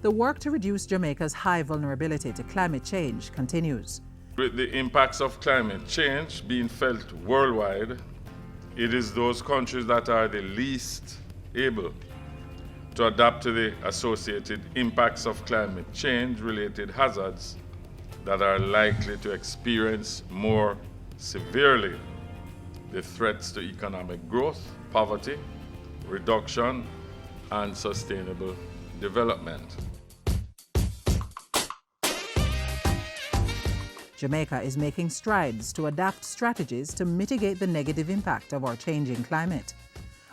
The work to reduce Jamaica's high vulnerability to climate change continues. With the impacts of climate change being felt worldwide, it is those countries that are the least able to adapt to the associated impacts of climate change-related hazards that are likely to experience more severely the threats to economic growth, poverty, reduction, and sustainable development. Jamaica is making strides to adapt strategies to mitigate the negative impact of our changing climate.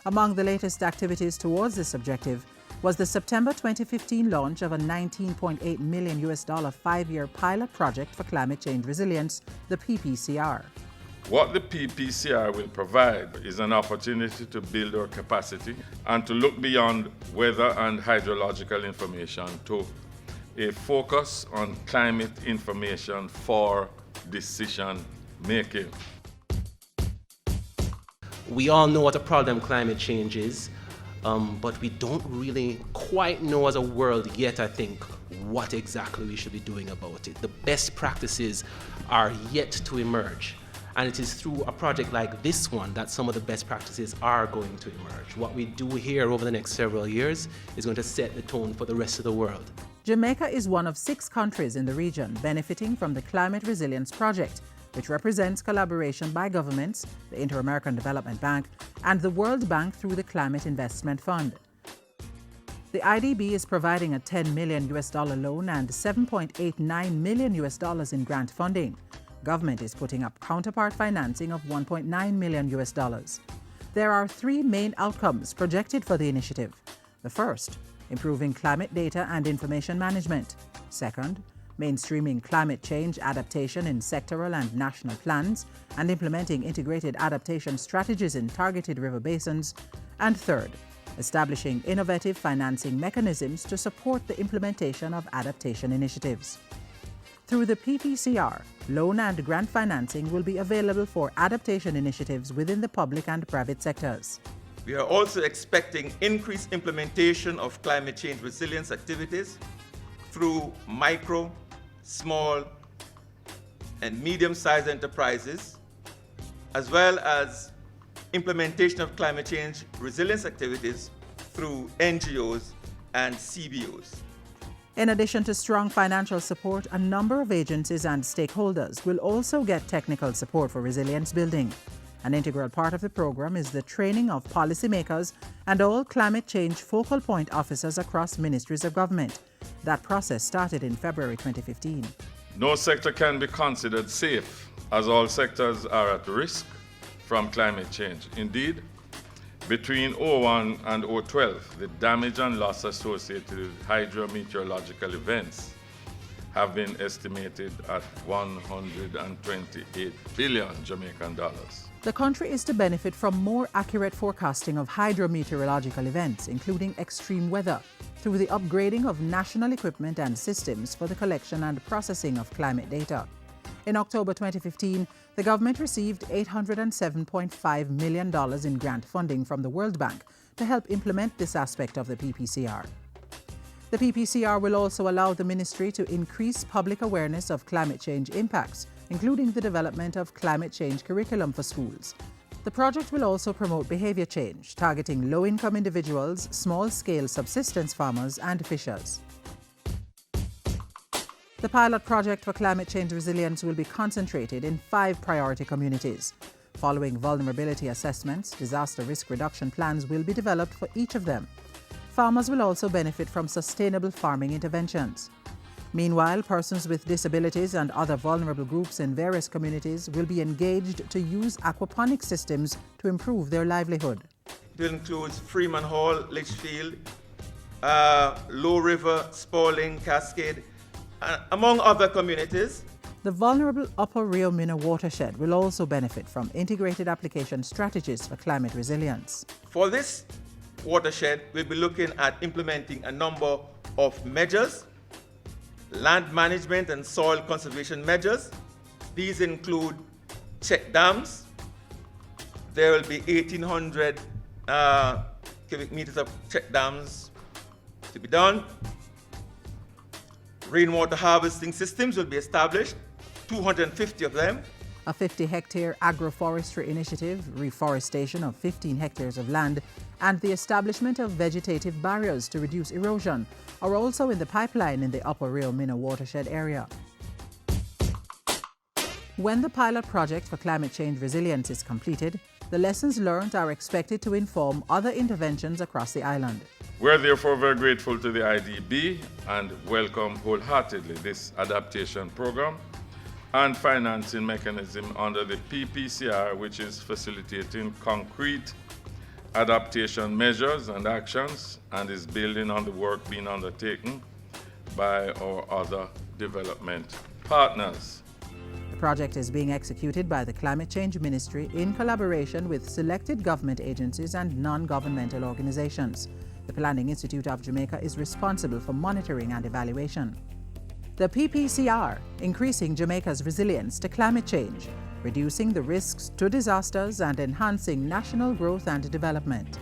Among the latest activities towards this objective was the September 2015 launch of a $19.8 million five-year pilot project for climate change resilience, the PPCR. What the PPCR will provide is an opportunity to build our capacity and to look beyond weather and hydrological information to a focus on climate information for decision making. We all know what a problem climate change is, but we don't really quite know as a world yet, I think, what exactly we should be doing about it. The best practices are yet to emerge. And it is through a project like this one that some of the best practices are going to emerge. What we do here over the next several years is going to set the tone for the rest of the world. Jamaica is one of 6 countries in the region benefiting from the Climate Resilience Project, which represents collaboration by governments, the Inter-American Development Bank, and the World Bank through the Climate Investment Fund. The IDB is providing a $10 million loan and $7.89 million in grant funding. Government is putting up counterpart financing of $1.9 million. There are 3 main outcomes projected for the initiative. The first, improving climate data and information management. Second, mainstreaming climate change adaptation in sectoral and national plans and implementing integrated adaptation strategies in targeted river basins. And third, establishing innovative financing mechanisms to support the implementation of adaptation initiatives. Through the PPCR, loan and grant financing will be available for adaptation initiatives within the public and private sectors. We are also expecting increased implementation of climate change resilience activities through micro, small, and medium-sized enterprises, as well as implementation of climate change resilience activities through NGOs and CBOs. In addition to strong financial support, a number of agencies and stakeholders will also get technical support for resilience building. An integral part of the program is the training of policymakers and all climate change focal point officers across ministries of government. That process started in February 2015. No sector can be considered safe, as all sectors are at risk from climate change. Indeed, between 2001 and 2012, the damage and loss associated with hydrometeorological events have been estimated at 128 billion Jamaican dollars. The country is to benefit from more accurate forecasting of hydrometeorological events, including extreme weather, through the upgrading of national equipment and systems for the collection and processing of climate data. In October 2015, the government received $807.5 million in grant funding from the World Bank to help implement this aspect of the PPCR. The PPCR will also allow the ministry to increase public awareness of climate change impacts, including the development of climate change curriculum for schools. The project will also promote behavior change, targeting low-income individuals, small-scale subsistence farmers, and fishers. The pilot project for climate change resilience will be concentrated in 5 priority communities. Following vulnerability assessments, disaster risk reduction plans will be developed for each of them. Farmers will also benefit from sustainable farming interventions. Meanwhile, persons with disabilities and other vulnerable groups in various communities will be engaged to use aquaponic systems to improve their livelihood. It includes Freeman Hall, Litchfield, Low River, Spalding, Cascade, among other communities. The vulnerable Upper Rio Minna watershed will also benefit from integrated application strategies for climate resilience. For this watershed, we'll be looking at implementing a number of measures, land management and soil conservation measures. These include check dams. There will be 1,800 cubic meters of check dams to be done. Rainwater harvesting systems will be established, 250 of them. A 50-hectare agroforestry initiative, reforestation of 15 hectares of land, and the establishment of vegetative barriers to reduce erosion are also in the pipeline in the Upper Rio Minna watershed area. When the pilot project for climate change resilience is completed, the lessons learned are expected to inform other interventions across the island. We're therefore very grateful to the IDB and welcome wholeheartedly this adaptation program and financing mechanism under the PPCR, which is facilitating concrete adaptation measures and actions and is building on the work being undertaken by our other development partners. The project is being executed by the Climate Change Ministry in collaboration with selected government agencies and non-governmental organizations. The Planning Institute of Jamaica is responsible for monitoring and evaluation. The PPCR, increasing Jamaica's resilience to climate change, reducing the risks to disasters and enhancing national growth and development.